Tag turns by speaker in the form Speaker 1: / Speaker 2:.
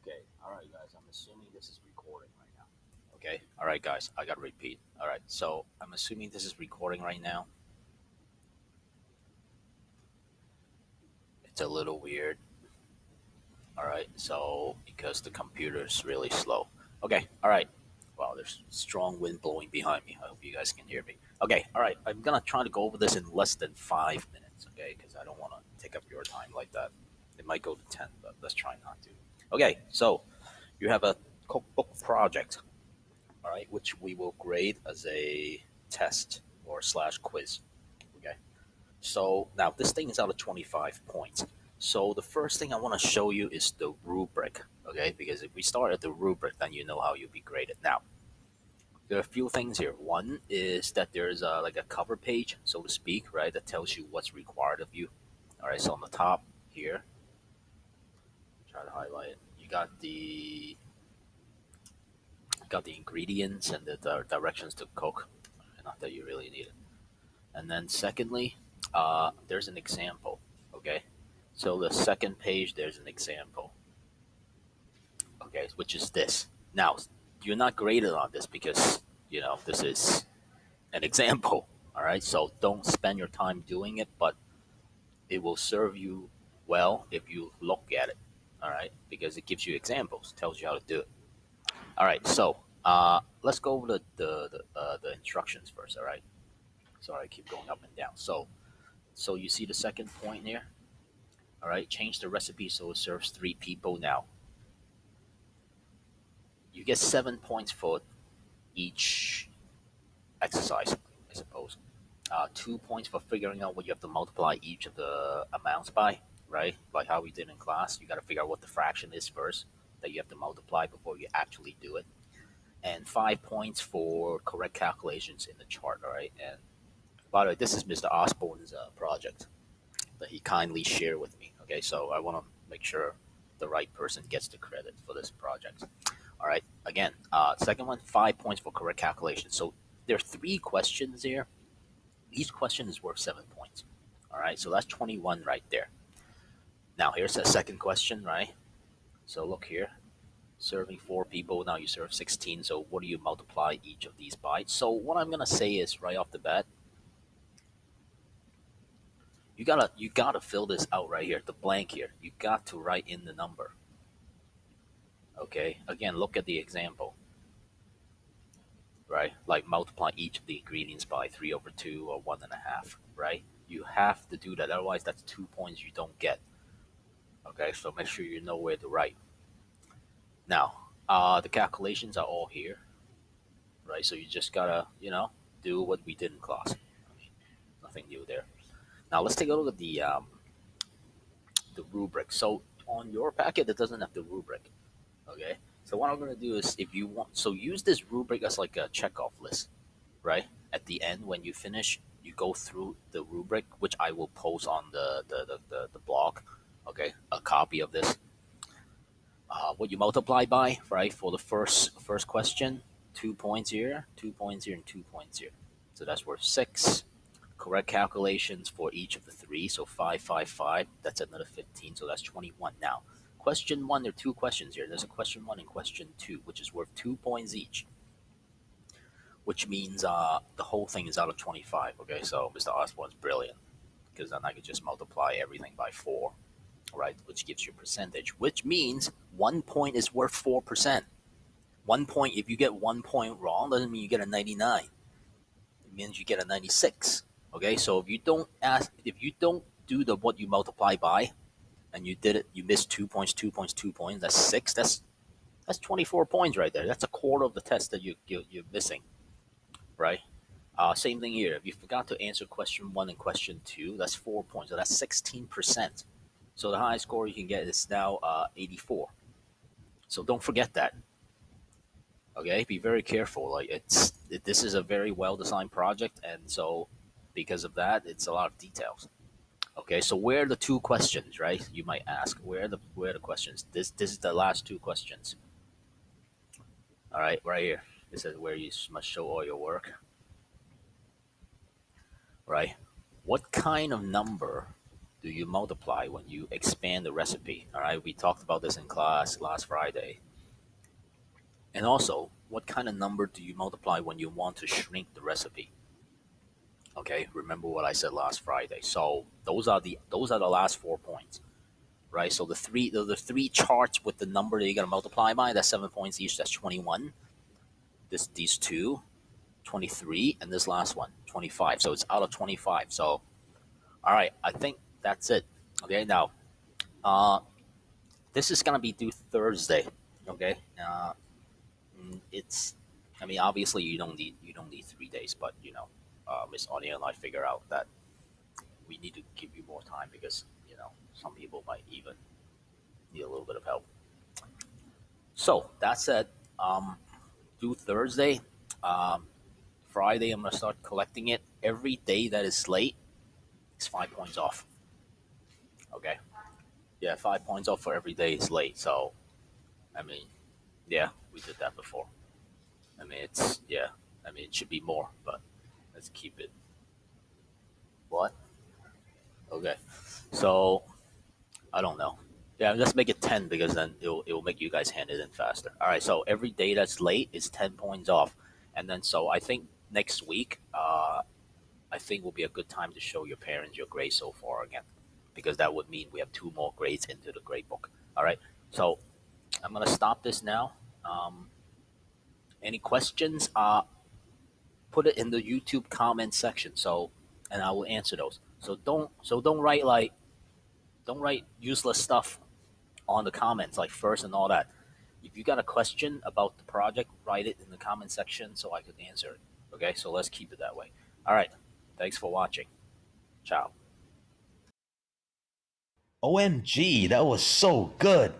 Speaker 1: Okay, all right, guys. I'm assuming this is recording right now. Okay, all right, guys. I gotta repeat. All right, so I'm assuming this is recording right now. It's a little weird. All right, so because the computer is really slow. Okay, all right. Wow, there's strong wind blowing behind me. I hope you guys can hear me. Okay, all right. I'm gonna try to go over this in less than 5 minutes. Okay, because I don't want to take up your time like that. It might go to 10, but let's try not to. Okay, so you have a cookbook project, all right, which we will grade as a test or slash quiz. Okay. So now this thing is out of 25 points. So the first thing I want to show you is the rubric. Okay. Because if we start at the rubric, then you know how you'll be graded. Now, there are a few things here. One is that there's like a cover page, so to speak, right, that tells you what's required of you. All right. So on the top here, try to highlight it. You got the ingredients and the directions to cook. Not that you really need it. And then secondly, there's an example. Okay, so the second page there's an example. Okay, which is this. Now you're not graded on this because this is an example. All right, so don't spend your time doing it, but it will serve you well if you look at it. All right, because it gives you examples, tells you how to do it. All right, so let's go over the instructions first. All right, sorry, I keep going up and down. So you see the second point here? All right, change the recipe so it serves 3 people now. You get 7 points for each exercise, I suppose. 2 points for figuring out what you have to multiply each of the amounts by, right? Like how we did in class. You got to figure out what the fraction is first that you have to multiply before you actually do it. And 5 points for correct calculations in the chart, all right? And by the way, this is Mr. Osborne's project that he kindly shared with me. Okay, so I want to make sure the right person gets the credit for this project. All right, again, second one, 5 points for correct calculation. So there are 3 questions here. Each question is worth 7 points. All right, so that's 21 right there. Now here's the second question, right? So look here, serving 4 people. Now you serve 16. So what do you multiply each of these by? So what I'm gonna say is right off the bat, you gotta fill this out right here, the blank here. You got to write in the number. Okay. Again, look at the example. Right, like multiply each of the ingredients by 3/2 or 1.5. Right, you have to do that. Otherwise, that's 2 points you don't get. Okay, so make sure you know where to write. Now, the calculations are all here. Right, so you just gotta do what we did in class. Nothing new there. Now let's take a look at the rubric. So on your packet, it doesn't have the rubric. Okay. So what I'm going to do is, if you want, so use this rubric as like a checkoff list, right? At the end, when you finish, you go through the rubric, which I will post on the blog. Okay, a copy of this. What you multiply by, right? For the first question, 2 points here, 2 points here, and 2 points here. So that's worth 6. Correct calculations for each of the 3. So 5, 5, 5. That's another 15. So that's 21. Now, question 1, there are 2 questions here. There's a question 1 and question 2, which is worth 2 points each, which means the whole thing is out of 25. Okay, so Mr. Osborne's brilliant because then I could just multiply everything by 4, right? Which gives you a percentage, which means 1 point is worth 4%. 1 point, if you get 1 point wrong, doesn't mean you get a 99. It means you get a 96. Okay, so if you don't do the what you multiply by, and you missed 2 points, 2 points, 2 points. That's 6. That's 24 points right there. That's a quarter of the test that you're missing, right? Same thing here. If you forgot to answer question 1 and question 2, that's 4 points. So that's 16%. So the highest score you can get is now 84. So don't forget that. Okay, be very careful. Like this is a very well designed project, and so because of that, it's a lot of details. Okay, so where are the 2 questions, right? You might ask, where are the questions? This is the last 2 questions. All right, right here. It says where you must show all your work. Right? What kind of number do you multiply when you expand the recipe? All right, we talked about this in class last Friday. And also, what kind of number do you multiply when you want to shrink the recipe? Okay, remember what I said last Friday. So those are the last 4 points, right? So the three charts with the number that you're gonna multiply by, that's 7 points each. That's 21. These two, 23, and this last one, 25. So it's out of 25. So all right, I think that's it. Okay, now uh, this is gonna be due Thursday. Okay, it's. I mean, obviously you don't need 3 days, but Miss Audio and I figure out that we need to give you more time because some people might even need a little bit of help. So that said, due Thursday, um, Friday I'm gonna start collecting it. Every day that is late is 5 points off. Okay, yeah, 5 points off for every day is late. So I mean, yeah, we did that before. I mean, it's yeah. I mean, it should be more, but let's keep it. What? Okay. So I don't know. Yeah, let's make it 10 because then it'll make you guys hand it in faster. All right. So every day that's late is 10 points off, and then so I think next week, I think will be a good time to show your parents your grades so far again, because that would mean we have two more grades into the grade book. All right. So I'm gonna stop this now. Um, any questions? Put it in the YouTube comment section. So, and I will answer those. So don't write don't write useless stuff on the comments like first and all that. If you got a question about the project, write it in the comment section so I can answer it. Okay, so let's keep it that way. All right, thanks for watching. Ciao.
Speaker 2: OMG, that was so good.